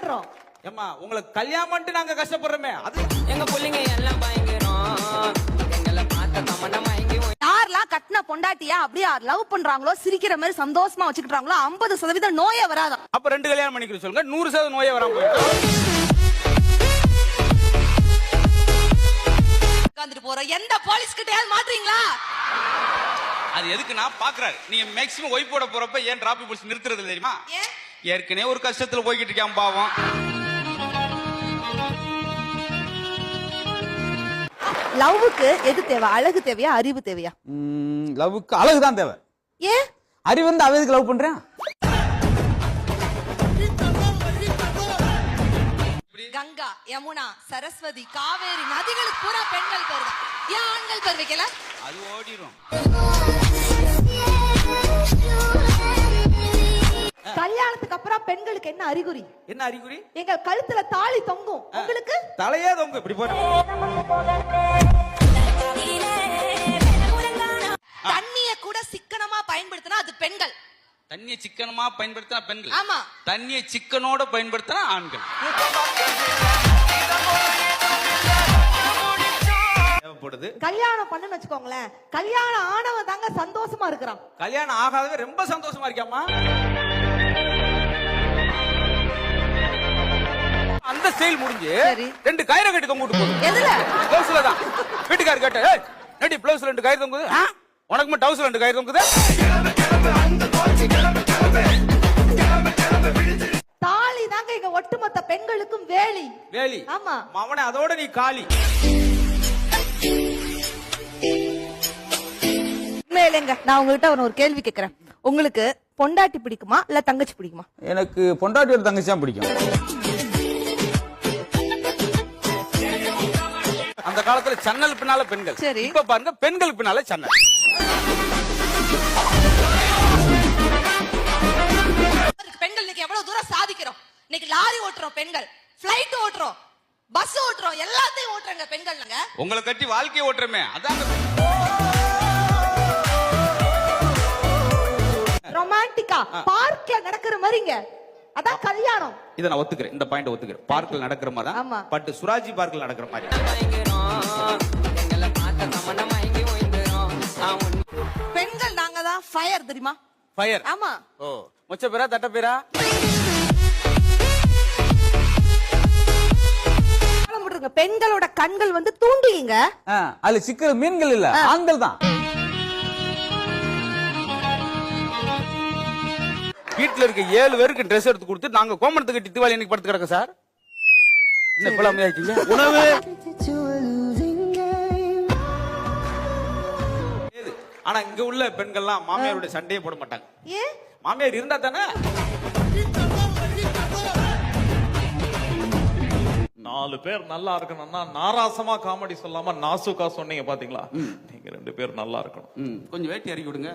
பாராட்டுறோம். ஏம்மா உங்களை கல்யாணம் பண்ணிட்டு நாங்க கஷ்டப்படுறோமே, அது எங்க புள்ளைங்க எல்லாம் பயங்கரம், எங்களை பார்த்த தமன்னா மயங்கி யாரெல்லாம் கட்டின பொண்டாட்டியா அப்படியே லவ் பண்றாங்களோ, சிரிக்கிற மாதிரி சந்தோஷமா வச்சுக்கிட்டாங்களோ 50% நோயே வராதான். அப்ப 2 கல்யாணம் பண்ணிக்கிற சொல்லுங்க, 100% நோயே வராம போயிடும். உட்கார்ந்துட்டு போறோம், எந்த போலீஸ் கிட்டயாவது மாட்டீங்களா? அது எதுக்கு நான் பாக்குறாரு, நீங்க மேக்ஸிமம் ஒய்ஃப் போட போறப்ப ஏன் டிராபிக் போலீஸ் நிறுத்துறது இல்ல தெரியுமா? ஏற்கனவே ஒரு கஷ்டத்துல போய்கிட்டு இருக்கான் பாவம். லவ்வுக்கு எது தேவை? அழகு தேவையா, அறிவு தேவையா? லவ்வுக்கு அழகு தான் தேவை. ஏன் அறிவு வந்து அவ எதுக்கு லவ் பண்றேன்? கங்கா, யமுனா, சரஸ்வதி, காவேரி நதிகளுக்கு பூரா பெண்கள் பேர் தான். ஏன் ஆண்கள் பேர் வைக்கல? அது ஓடிரும். கல்யாணத்துக்கு அப்புறம் பெண்களுக்கு என்ன அறிகுறி? என்ன அறிகுறி? எங்க கழுத்துல தாலி தொங்கும், உங்களுக்கு தலையே தொங்கும். இப்படி போற தண்ணிய கூட சிக்கனமா பயன்படுத்தினா அது பெண்கள். தண்ணியை சிக்கனமா பயன்படுத்தினா பெண்கள். ஆமா. தண்ணியை சிக்கனோட பயன்படுத்தினா ஆண்கள். தேவைப்படுது. கல்யாணம் பண்ணுன்னு வச்சுக்கோங்களேன், கல்யாணம் ஆனவன் தாங்க சந்தோஷமா இருக்கிறான். கல்யாணம் ஆகாதவன் ரொம்ப சந்தோஷமா இருக்காமா. அந்த செயல் முடிஞ்சு 2 கயிறை கட்டி தொங்கிட்டு போகுது. எதுல? பிளவுஸ்ல தான். வீட்டுக்காரர் கேட்ட, ஏய் நடி பிளவுஸ்ல 2 கயிறு தொங்குது, உனக்கு மட்டும் டவுஸ்ல 2 கயிறு தொங்குது. தாலி தாங்க இங்க ஒட்டுமொத்த பெண்களுக்கும் வேலி. வேலி. ஆமா. அவனை அதோட நீ காலி. உண்மையிலேங்க நான் உங்ககிட்ட ஒரு கேள்வி கேட்கிறேன். உங்களுக்கு பொண்டாட்டி பிடிக்குமா இல்ல தங்கச்சி பிடிக்குமா? எனக்கு பொண்டாட்டியோட தங்கச்சி தான் பிடிக்கும். அந்த காலத்துல சன்னல் பின்னால பெண்கள், சரி. இப்ப பாருங்க பெண்கள் பின்னால சன்னல். பெண்கள் இன்னைக்கு எவ்வளவு தூரம் சாதிக்கிறோம். இன்னைக்கு லாரி ஓட்டுறோம் பெண்கள், பிளைட் ஓட்டுறோம், பஸ் ஓட்டுறோம், எல்லாத்தையும் ஓட்டுறாங்க பெண்கள். உங்களை கட்டி வாழ்க்கையை ஓட்டுறமே, அதான் ரொமான்டிக்கா பார்க்ல நடக்கிற மாதிரிங்க, அதான் கல்யாணம். இத நான் ஒத்துக்கிறேன், இந்த பாயிண்ட் ஒத்துக்கிறேன். பார்க்ல நடக்கிற மாதிரி ஆமா. பட் சுராஜி பார்க்ல நடக்கிற மாதிரி. எங்களை பார்த்த தமன்னா மயங்கி ஓய்ந்துரும். பெண்கள் நாங்க தான் ஃபயர், தெரியுமா? ஃபயர். ஆமா. ஓ, மொச்ச பேரா தட்ட பேரா? பெண்களோட கண்கள் வந்து தூண்டிங்க. அதுல சிக்கிற மீன்கள் இல்ல, ஆண்கள் தான். வீட்டுல இருக்க 7 பேருக்கு ட்ரெஸ் எடுத்து கொடுத்து நாங்க கோமணத்துக்கு கட்டி திவாலி இன்னைக்கு படுத்து கிடக்க சார். என்ன இப்ப அமையாச்சிங்க உணவு? ஆனா இங்க உள்ள பெண்கள்லாம் மாமியாரோட சண்டையே போட மாட்டாங்க. ஏன்? மாமியார் இருந்தா தானே. 4 பேர் நல்லா இருக்கணும்னா நாராசமா காமெடி சொல்லாம நாசுக்கா சொன்னீங்க பாத்தீங்களா? நீங்க 2 பேர் நல்லா இருக்கணும். கொஞ்சம் வேட்டி இறக்கி விடுங்க.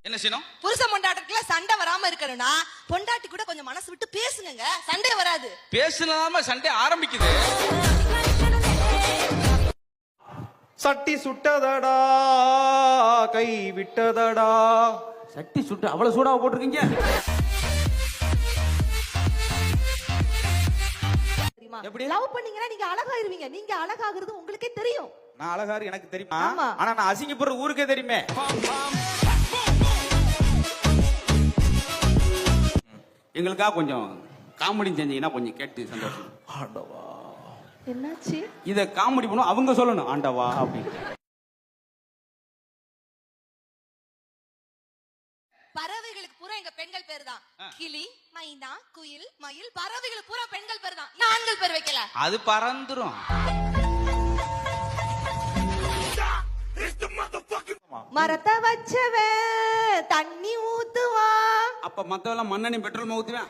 என்ன செய்யணும்? புருஷ பொண்டாட்டிக்குள்ள சண்டை வராம இருக்கணும்னா பொண்டாட்டி கூட கொஞ்சம் மனசு விட்டு பேசுங்க, சண்டை வராது. பேசலாம சண்டை ஆரம்பிக்குது. சட்டி சுட்டதடா கை விட்டதடா. சட்டி சுட்டு அவ்வளவு சூடாக போட்டிருக்கீங்க. எப்படி லவ் பண்ணீங்கன்னா நீங்க அழகாயிருவீங்க. நீங்க அழகாகிறது உங்களுக்கே தெரியும். நான் அழகாரு எனக்கு தெரியுமா? ஆமா. ஆனா நான் அசிங்கப்படுற ஊருக்கே தெரியுமே. எங்களுக்காக கொஞ்சம் காமெடி செஞ்சீங்கன்னா கொஞ்சம் கேட்டு சந்தோஷம். ஆண்டவா என்னாச்சு? இத காமெடி பண்ணும் அவங்க சொல்லணும் ஆண்டவா அப்படின்னு. பறவைகளுக்கு பூரா எங்க பெண்கள் பேர் தான். கிளி, மைனா, குயில், மயில், பறவைகளுக்கு பூரா பெண்கள் பேர் தான். நான் ஆண்கள் பேர் வைக்கல. அது பறந்துரும். மரத்தை வச்சவன் தண்ணி ஊத்துவான். அப்ப மத்தவெல்லாம் மண்ணெண்ணெய் பெட்ரோல் ஊத்துவேன்.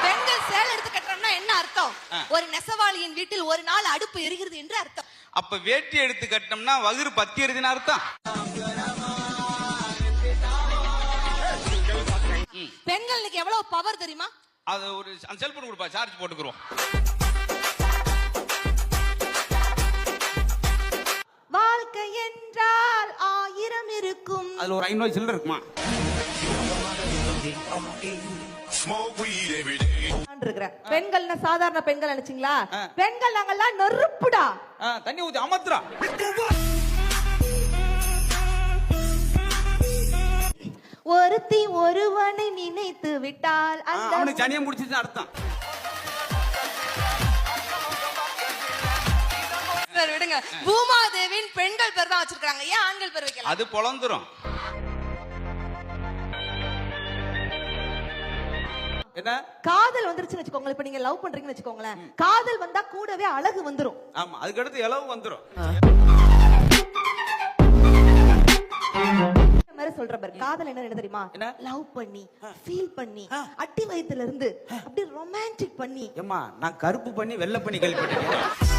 பெண்கள் சேலை எடுத்து கட்டுறோம்னா என்ன அர்த்தம்? ஒரு நெசவாளியின் வீட்டில் ஒரு நாள் அடுப்பு எரிகிறது என்று அர்த்தம். அப்ப வேட்டி எடுத்து கட்டினோம்னா வகுறு பத்தி எரிதுன்னு அர்த்தம். பெண்கள் இன்னைக்கு எவ்வளவு பவர் தெரியுமா? அது ஒரு செல்போன் கொடுப்பா, சார்ஜ் போட்டுக்கிறோம். வாழ்க்கை என்றால் அதுல ஒரு 500 சில்லற இருக்குமா? இருக்கிறேன். பெண்கள்னா சாதாரண பெண்கள் நினைச்சீங்களா? பெண்கள் நாங்கெல்லாம் நெருப்புடா. தண்ணி ஊத்தி அமர்த்துறா. ஒருத்தி ஒருவனை நினைத்து விட்டால் அந்த அவனுக்கு சனியம் முடிச்சிட்டு அர்த்தம். சரி, விடுங்க. பூமாதேவின் பெண்கள் பேர் தான் வச்சிருக்காங்க, ஏன் ஆண்கள் பேர் வைக்கல? அது பொளந்துரும். என்ன? காதல் வந்துருச்சுன்னு வச்சுக்கோங்க. இப்ப நீங்க லவ் பண்றீங்கன்னு வச்சுக்கோங்களேன். காதல் வந்தா கூடவே அழகு வந்துரும். ஆமா, அதுக்கு அடுத்து இலவு வந்துரும். சொல்ற பாரு, காதல் என்ன தெரியுமா? லவ் பண்ணி ஃபீல் பண்ணி அட்டி வயித்துல இருந்து அப்படியே ரொமான்டிக் பண்ணி. ஏம்மா, நான் கருப்பு பண்ணி வெள்ளை பண்ணி கேள்விப்பட்டேன்.